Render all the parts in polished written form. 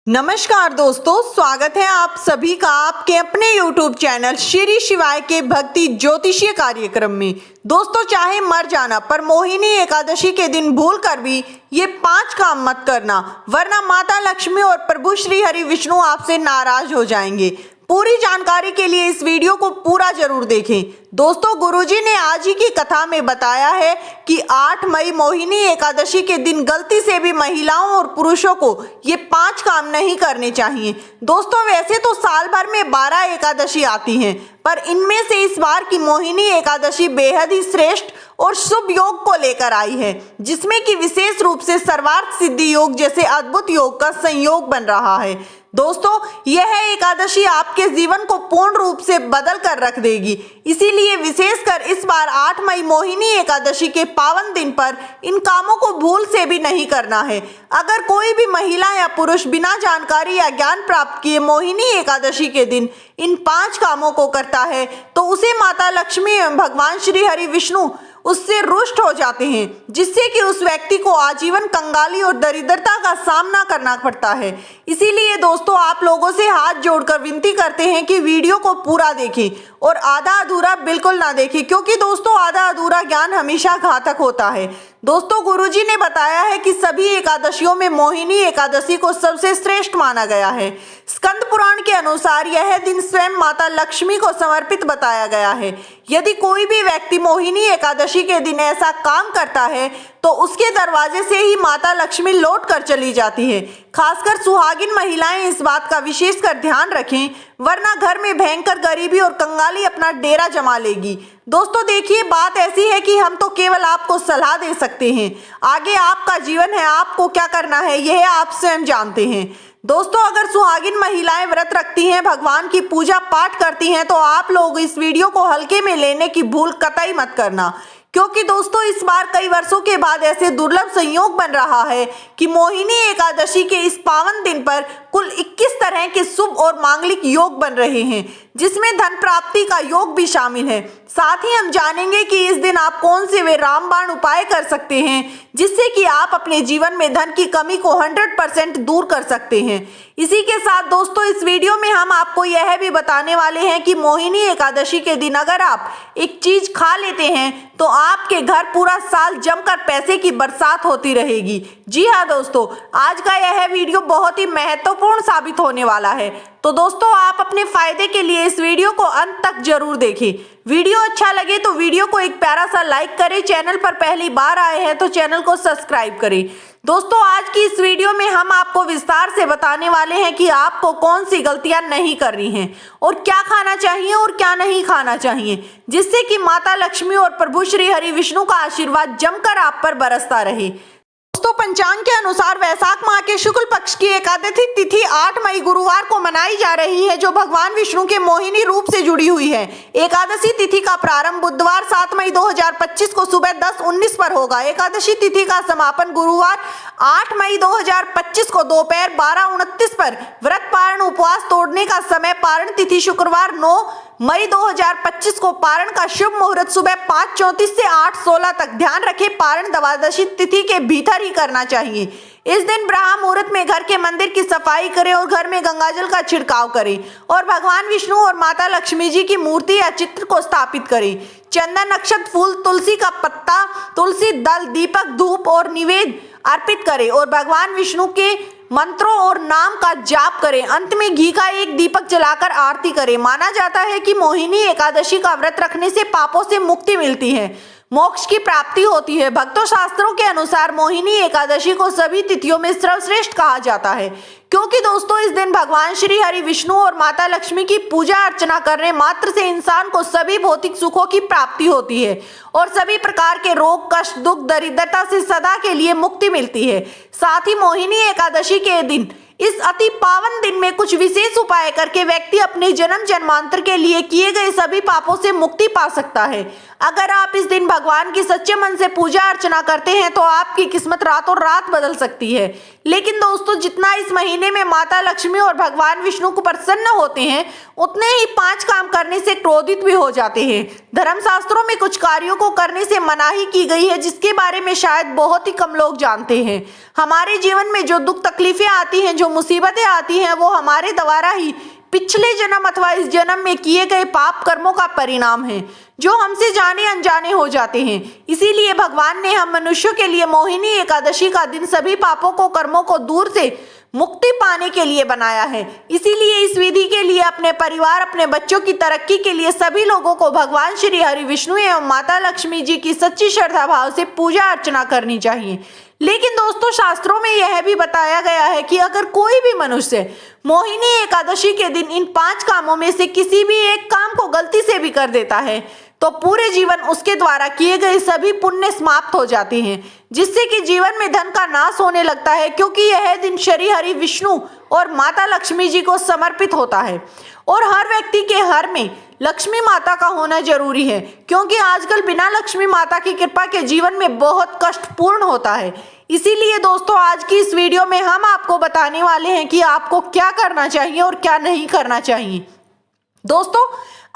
नमस्कार दोस्तों, स्वागत है आप सभी का आपके अपने YouTube चैनल श्री शिवाय के भक्ति ज्योतिषीय कार्यक्रम में। दोस्तों, चाहे मर जाना पर मोहिनी एकादशी के दिन भूल कर भी ये 5 काम मत करना, वरना माता लक्ष्मी और प्रभु श्री हरि विष्णु आपसे नाराज हो जाएंगे। पूरी जानकारी के लिए इस वीडियो को पूरा जरूर देखें। दोस्तों, गुरुजी ने आज ही की कथा में बताया है कि 8 मई मोहिनी एकादशी के दिन गलती से भी महिलाओं और पुरुषों को ये 5 काम नहीं करने चाहिए। दोस्तों, वैसे तो साल भर में 12 एकादशी आती हैं, पर इनमें से इस बार की मोहिनी एकादशी बेहद ही श्रेष्ठ और शुभ योग को लेकर आई है, जिसमें कि विशेष रूप से सर्वार्थ सिद्धि योग जैसे अद्भुत योग का संयोग बन रहा है। दोस्तों, यह एकादशी आपके जीवन को पूर्ण रूप से बदल कर रख देगी। इसीलिए विशेषकर इस बार 8 मई मोहिनी एकादशी के पावन दिन पर इन कामों को भूल से भी नहीं करना है। अगर कोई भी महिला या पुरुष बिना जानकारी या ज्ञान प्राप्त किए मोहिनी एकादशी के दिन इन 5 कामों को करता है तो उसे माता लक्ष्मी एवं भगवान श्री हरि विष्णु उससे रुष्ट हो जाते हैं, जिससे कि उस व्यक्ति को आजीवन कंगाली और दरिद्रता का सामना करना पड़ता है। इसीलिए दोस्तों, आप लोगों से हाथ जोड़कर विनती करते हैं कि वीडियो को पूरा देखें और आधा अधूरा बिल्कुल ना देखें, क्योंकि दोस्तों आधा अधूरा ज्ञान हमेशा घातक होता है। दोस्तों, गुरुजी ने बताया है कि सभी एकादशियों में मोहिनी एकादशी को सबसे श्रेष्ठ माना गया है। स्कंद पुराण के अनुसार यह दिन स्वयं माता लक्ष्मी को समर्पित बताया गया है। यदि कोई भी व्यक्ति मोहिनी एकादशी के दिन ऐसा काम करता है तो उसके दरवाजे से ही माता लक्ष्मी लौट कर चली जाती है। खासकर सुहागिन महिलाएं इस बात का विशेषकर ध्यान रखें, वरना घर में भयंकर गरीबी और कंगाली अपना डेरा जमा लेगी। दोस्तों देखिए, बात ऐसी है कि हम तो केवल आपको सलाह दे सकते हैं, आगे आपका जीवन है, आपको क्या करना है यह आप स्वयं जानते हैं। दोस्तों, अगर सुहागिन महिलाएं व्रत रखती हैं, भगवान की पूजा पाठ करती हैं, तो आप लोग इस वीडियो को हल्के में लेने की भूल कतई मत करना, क्योंकि दोस्तों इस बार कई वर्षों के बाद ऐसे दुर्लभ संयोग बन रहा है कि मोहिनी एकादशी के इस पावन दिन पर कुल 21 तरह के शुभ और मांगलिक योग बन रहे हैं, जिसमें धन प्राप्ति का योग भी शामिल है। साथ ही हम जानेंगे कि इस दिन आप कौन से वे रामबाण उपाय कर सकते हैं जिससे कि आप अपने जीवन में धन की कमी को 100% दूर कर सकते हैं। इसी के साथ दोस्तों, इस वीडियो में हम आपको यह भी बताने वाले हैं कि मोहिनी एकादशी के दिन अगर आप एक चीज खा लेते हैं तो आपके घर पूरा साल जमकर पैसे की बरसात होती रहेगी। जी हाँ दोस्तों, आज का यह वीडियो बहुत ही महत्वपूर्ण साबित होने वाला है। तो दोस्तों, आप अपने फायदे के लिए इस वीडियो को अंत तक जरूर देखें। वीडियो अच्छा लगे तो वीडियो को एक प्यारा सा लाइक करें, चैनल पर पहली बार आए हैं तो चैनल को सब्सक्राइब करें। दोस्तों, आज की इस वीडियो में हम आपको विस्तार से बताने वाले हैं कि आपको कौन सी गलतियां नहीं करनी हैं और क्या खाना चाहिए और क्या नहीं खाना चाहिए, जिससे कि माता लक्ष्मी और प्रभु श्री हरि विष्णु का आशीर्वाद जमकर आप पर बरसता रहे। दोस्तों, पंचांग के अनुसार वैशाख माह के शुक्ल पक्ष की एकादशी तिथि 8 मई गुरुवार को मनाई जा रही है, जो भगवान विष्णु के मोहिनी रूप से जुड़ी हुई है। एकादशी तिथि का प्रारंभ बुधवार 7 मई 2025 को सुबह 10:19 पर होगा। एकादशी तिथि का समापन गुरुवार 8 मई 2025 को दोपहर 12:29 पर। व्रत पारण उपवास तोड़ने का समय पारण तिथि शुक्रवार 9 मई 2025 को। पारण का शुभ मुहूर्त सुबह 5:34 से 8:16 तक। ध्यान रखें, पारण द्वादशी तिथि के भीतर ही करना चाहिए। इस दिन ब्रह्म मुहूर्त में घर के मंदिर की सफाई करें और घर में गंगाजल का छिड़काव करें और भगवान विष्णु और माता लक्ष्मी जी की मूर्ति या चित्र को स्थापित करें। चंदन, नक्षत्र फूल, तुलसी का पत्ता, तुलसी दल, दीपक, धूप और निवेद अर्पित करें और भगवान विष्णु के मंत्रों और नाम का जाप करें। अंत में घी का एक दीपक जलाकर आरती करें। माना जाता है कि मोहिनी एकादशी का व्रत रखने से पापों से मुक्ति मिलती है, मोक्ष की प्राप्ति होती है। भक्तों, शास्त्रों के अनुसार मोहिनी एकादशी को सभी तिथियों में सर्वश्रेष्ठ कहा जाता है, क्योंकि दोस्तों इस दिन भगवान श्री हरि विष्णु और माता लक्ष्मी की पूजा अर्चना करने मात्र से इंसान को सभी भौतिक सुखों की प्राप्ति होती है और सभी प्रकार के रोग, कष्ट, दुख, दरिद्रता से सदा के लिए मुक्ति मिलती है। साथ ही मोहिनी एकादशी के दिन, इस अति पावन दिन में कुछ विशेष उपाय करके व्यक्ति अपने जन्म जन्मांतर के लिए किए गए सभी पापों से मुक्ति पा सकता है। अगर आप इस दिन भगवान की सच्चे मन से पूजा अर्चना करते हैं तो आपकी किस्मत रातों रात बदल सकती है। लेकिन दोस्तों जितना इस महीने में माता लक्ष्मी और भगवान विष्णु को प्रसन्न होते हैं, उतने ही 5 काम करने से क्रोधित भी हो जाते हैं। धर्मशास्त्रों में कुछ कार्यों को करने से मनाही की गई है, जिसके बारे में शायद बहुत ही कम लोग जानते हैं। हमारे जीवन में जो दुख तकलीफें आती हैं, जो मुसीबतें आती हैं, वो हमारे द्वारा ही पिछले जन्म अथवा इस जन्म में किए गए पाप कर्मों का परिणाम है, जो हमसे जाने अनजाने हो जाते हैं। इसीलिए भगवान ने हम मनुष्यों के लिए मोहिनी एकादशी का दिन सभी पापों को कर्मों को दूर से मुक्ति पाने के लिए बनाया है। इसीलिए इस विधि के लिए अपने परिवार, अपने बच्चों की तरक्की के लिए सभी लोगों को भगवान श्री हरि विष्णु एवं माता लक्ष्मी जी की सच्ची श्रद्धा भाव से पूजा अर्चना करनी चाहिए। लेकिन दोस्तों शास्त्रों में यह भी बताया गया है कि अगर कोई भी मनुष्य मोहिनी एकादशी के दिन इन 5 कामों में से किसी भी एक काम को गलती से भी कर देता है, तो पूरे जीवन उसके द्वारा किए गए सभी पुण्य समाप्त हो जाते हैं, जिससे कि जीवन में धन का नाश होने लगता है, क्योंकि यह दिन श्री हरि विष्णु और माता लक्ष्मी जी को समर्पित होता है। और हर व्यक्ति के घर में लक्ष्मी माता का होना जरूरी है, क्योंकि आजकल बिना लक्ष्मी माता की कृपा के जीवन में बहुत कष्टपूर्ण होता है। इसीलिए दोस्तों आज की इस वीडियो में हम आपको बताने वाले हैं कि आपको क्या करना चाहिए और क्या नहीं करना चाहिए। दोस्तों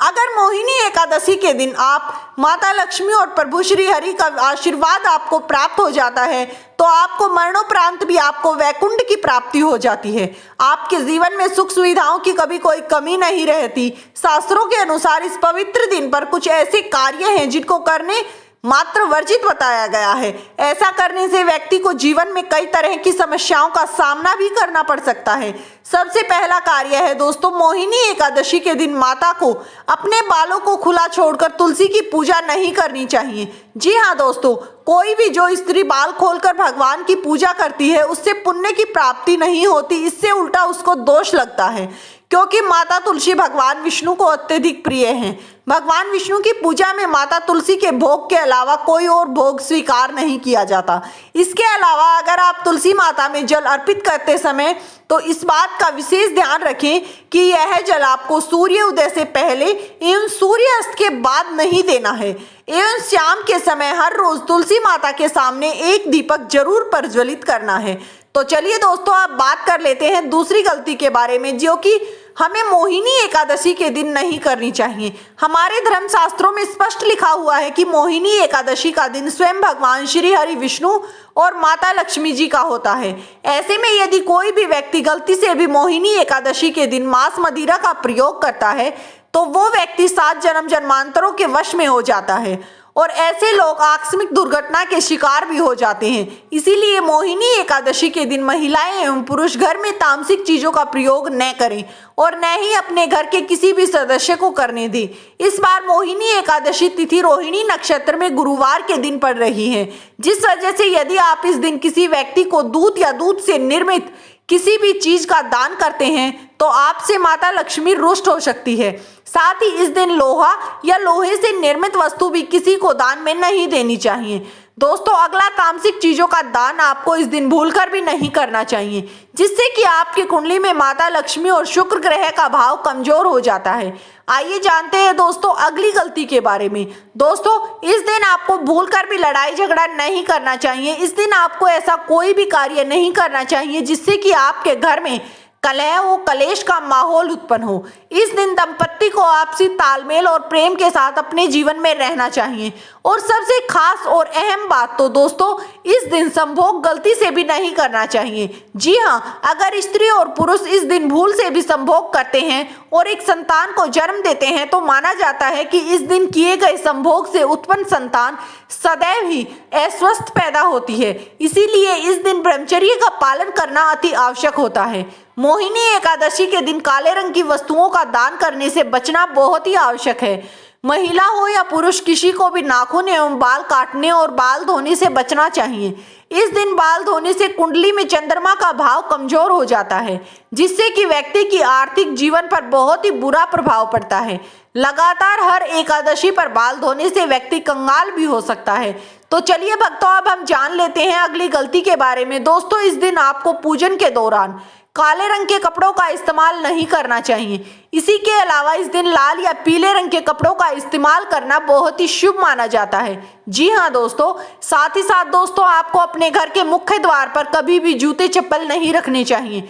अगर मोहिनी एकादशी के दिन आप माता लक्ष्मी और प्रभु श्री हरि का आशीर्वाद आपको प्राप्त हो जाता है, तो आपको मरणोपरांत भी आपको वैकुंठ की प्राप्ति हो जाती है। आपके जीवन में सुख सुविधाओं की कभी कोई कमी नहीं रहती। शास्त्रों के अनुसार इस पवित्र दिन पर कुछ ऐसे कार्य हैं जिनको करने मात्र वर्जित बताया गया है। ऐसा करने से व्यक्ति को जीवन में कई तरह की समस्याओं का सामना भी करना पड़ सकता है। सबसे पहला कार्य है दोस्तों, मोहिनी एकादशी के दिन माता को अपने बालों को खुला छोड़कर तुलसी की पूजा नहीं करनी चाहिए। जी हाँ दोस्तों, कोई भी जो स्त्री बाल खोलकर भगवान की पूजा करती है, उससे पुण्य की प्राप्ति नहीं होती, इससे उल्टा उसको दोष लगता है, क्योंकि माता तुलसी भगवान विष्णु को अत्यधिक प्रिय हैं। भगवान विष्णु की पूजा में माता तुलसी के भोग के अलावा कोई और भोग स्वीकार नहीं किया जाता। इसके अलावा अगर आप तुलसी माता में जल अर्पित करते समय तो इस बात का विशेष ध्यान रखें कि यह जल आपको सूर्य उदय से पहले एवं सूर्य अस्त के बाद नहीं देना है, एवं शाम के समय हर रोज तुलसी माता के सामने एक दीपक जरूर प्रज्वलित करना है। तो चलिए दोस्तों अब बात कर लेते हैं दूसरी गलती के बारे में, जो कि हमें मोहिनी एकादशी के दिन नहीं करनी चाहिए। हमारे धर्मशास्त्रों में स्पष्ट लिखा हुआ है कि मोहिनी एकादशी का दिन स्वयं भगवान श्री हरि विष्णु और माता लक्ष्मी जी का होता है। ऐसे में यदि कोई भी व्यक्ति गलती से भी मोहिनी एकादशी के दिन मांस मदिरा का प्रयोग करता है, तो वो व्यक्ति 7 जन्म जन्मांतरों के वश में हो जाता है और ऐसे लोग आकस्मिक दुर्घटना के शिकार भी हो जाते हैं। इसीलिए मोहिनी एकादशी के दिन महिलाएं एवं पुरुष घर में तामसिक चीजों का प्रयोग न करें और न ही अपने घर के किसी भी सदस्य को करने दें। इस बार मोहिनी एकादशी तिथि रोहिणी नक्षत्र में गुरुवार के दिन पड़ रही है, जिस वजह से यदि आप इस दिन किसी व्यक्ति को दूध या दूध से निर्मित किसी भी चीज का दान करते हैं तो आपसे माता लक्ष्मी रुष्ट हो सकती है। साथ ही इस दिन लोहा या लोहे से निर्मित वस्तु भी किसी को दान में नहीं देनी चाहिए। दोस्तों अगला तामसिक चीजों का दान आपको इस दिन भूलकर भी नहीं करना चाहिए, जिससे कि आपकी कुंडली में माता लक्ष्मी और शुक्र ग्रह का भाव कमजोर हो जाता है। आइए जानते हैं दोस्तों अगली गलती के बारे में। दोस्तों इस दिन आपको भूलकर भी लड़ाई झगड़ा नहीं करना चाहिए। इस दिन आपको ऐसा कोई भी कार्य नहीं करना चाहिए जिससे कि आपके घर में कलह हो, कलेश का माहौल उत्पन्न हो। इस दिन दंपत्ति को आपसी तालमेल और प्रेम के साथ अपने जीवन में रहना चाहिए। और सबसे खास और अहम बात तो दोस्तों इस दिन संभोग गलती से भी नहीं करना चाहिए। जी हाँ, अगर स्त्री और पुरुष इस दिन भूल से भी संभोग करते हैं और एक संतान को जन्म देते हैं, तो माना जाता है कि इस दिन किए गए संभोग से उत्पन्न संतान सदैव ही अस्वस्थ पैदा होती है। इसीलिए इस दिन ब्रह्मचर्य का पालन करना अति आवश्यक होता है। मोहिनी एकादशी के दिन काले रंग की वस्तुओं का दान करने से बचना बहुत ही आवश्यक है। महिला हो या पुरुष, किसी को भी नाखून एवं बाल काटने और बाल धोने से बचना चाहिए। इस दिन बाल धोने से कुंडली में चंद्रमा का भाव कमजोर हो जाता है, जिससे कि व्यक्ति की आर्थिक जीवन पर बहुत ही बुरा प्रभाव पड़ता है। लगातार हर एकादशी पर बाल धोने से व्यक्ति कंगाल भी हो सकता है। तो चलिए भक्तों अब हम जान लेते हैं अगली गलती के बारे में। दोस्तों इस दिन आपको पूजन के दौरान काले रंग के कपड़ों का इस्तेमाल नहीं करना चाहिए। इसी के अलावा इस दिन लाल या पीले रंग के कपड़ों का इस्तेमाल करना बहुत ही शुभ माना जाता है। जी हाँ दोस्तों, साथ ही साथ दोस्तों आपको अपने घर के मुख्य द्वार पर कभी भी जूते चप्पल नहीं रखने चाहिए।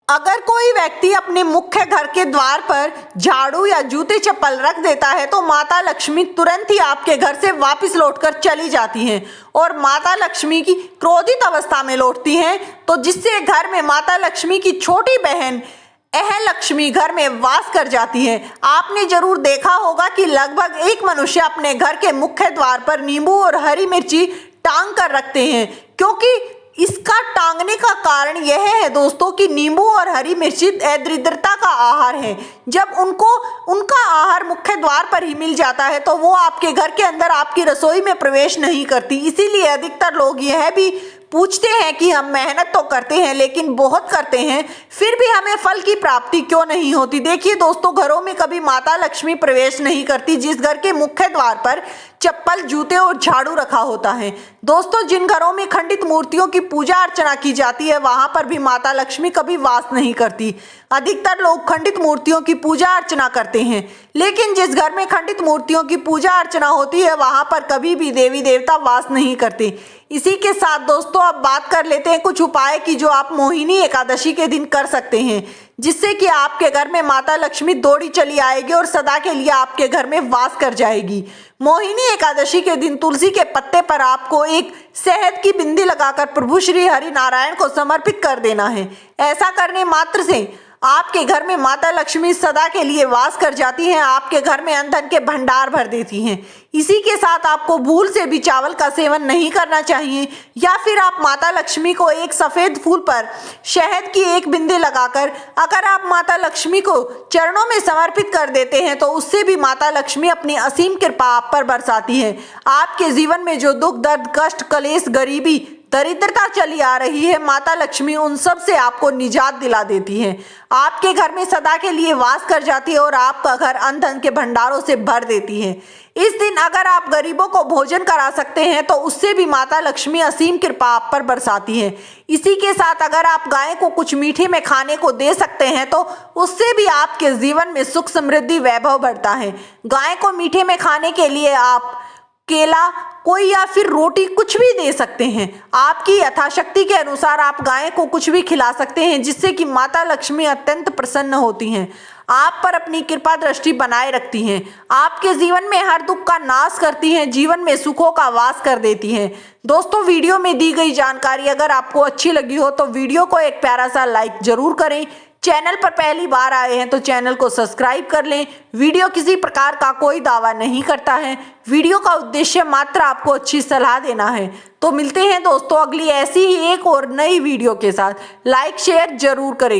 अगर कोई व्यक्ति अपने मुख्य घर के द्वार पर झाड़ू या जूते चप्पल रख देता है तो माता लक्ष्मी तुरंत ही आपके घर से वापस लौटकर चली जाती हैं और माता लक्ष्मी की क्रोधित अवस्था में लौटती हैं, तो जिससे घर में माता लक्ष्मी की छोटी बहन लक्ष्मी घर में वास कर जाती है। आपने जरूर देखा होगा कि लगभग एक मनुष्य अपने घर के मुख्य द्वार पर नींबू और हरी मिर्ची टांग कर रखते हैं, क्योंकि इसका टांगने का कारण यह है दोस्तों कि नींबू और हरी मिर्ची दरिद्रता का आहार है। जब उनका आहार मुख्य द्वार पर ही मिल जाता है तो वो आपके घर के अंदर आपकी रसोई में प्रवेश नहीं करती। इसीलिए अधिकतर लोग यह भी पूछते हैं कि हम मेहनत तो करते हैं लेकिन बहुत करते हैं, फिर भी हमें फल की प्राप्ति क्यों नहीं होती। देखिए दोस्तों, घरों में कभी माता लक्ष्मी प्रवेश नहीं करती जिस घर के मुख्य द्वार पर चप्पल, जूते और झाड़ू रखा होता है। दोस्तों, जिन घरों में खंडित मूर्तियों की पूजा अर्चना की जाती है वहां पर भी माता लक्ष्मी कभी वास नहीं करती। अधिकतर लोग खंडित मूर्तियों की पूजा अर्चना करते हैं, लेकिन जिस घर में खंडित मूर्तियों की पूजा अर्चना होती है वहां पर कभी भी देवी देवता वास नहीं करते। इसी के साथ दोस्तों अब बात कर लेते हैं कुछ उपाय की जो आप मोहिनी एकादशी के दिन कर सकते हैं, जिससे कि आपके घर में माता लक्ष्मी दौड़ी चली आएगी और सदा के लिए आपके घर में वास कर जाएगी। मोहिनी एकादशी के दिन तुलसी के पत्ते पर आपको एक शहद की बिंदी लगाकर प्रभु श्री हरि नारायण को समर्पित कर देना है। ऐसा करने मात्र से आपके घर में माता लक्ष्मी सदा के लिए वास कर जाती हैं, आपके घर में अन्न धन के भंडार भर देती हैं। इसी के साथ आपको भूल से भी चावल का सेवन नहीं करना चाहिए, या फिर आप माता लक्ष्मी को एक सफेद फूल पर शहद की एक बिंदी लगाकर अगर आप माता लक्ष्मी को चरणों में समर्पित कर देते हैं तो उससे भी माता लक्ष्मी अपनी असीम कृपा आप पर बरसाती है। आपके जीवन में जो दुख, दर्द, कष्ट, कलेश, गरीबी, दरिद्रता चली आ रही है, माता लक्ष्मी उन सब से आपको निजात दिला देती है, आपके घर में सदा के लिए वास कर जाती है और आपका घर अन्न धन के भंडारों से भर देती है। इस दिन अगर आप गरीबों को भोजन करा सकते हैं तो उससे भी माता लक्ष्मी असीम कृपा आप पर बरसाती है। इसी के साथ अगर आप गाय को कुछ मीठे में खाने को दे सकते हैं तो उससे भी आपके जीवन में सुख, समृद्धि, वैभव बढ़ता है। गाय को मीठे में खाने के लिए आप केला कोई या फिर रोटी कुछ भी दे सकते हैं। आपकी यथाशक्ति के अनुसार आप गाय को कुछ भी खिला सकते हैं, जिससे कि माता लक्ष्मी अत्यंत प्रसन्न होती हैं, आप पर अपनी कृपा दृष्टि बनाए रखती हैं, आपके जीवन में हर दुख का नाश करती हैं, जीवन में सुखों का वास कर देती हैं। दोस्तों, वीडियो में दी गई जानकारी अगर आपको अच्छी लगी हो तो वीडियो को एक प्यारा सा लाइक जरूर करें। चैनल पर पहली बार आए हैं तो चैनल को सब्सक्राइब कर लें। वीडियो किसी प्रकार का कोई दावा नहीं करता है, वीडियो का उद्देश्य मात्र आपको अच्छी सलाह देना है। तो मिलते हैं दोस्तों अगली ऐसी ही एक और नई वीडियो के साथ। लाइक शेयर जरूर करें।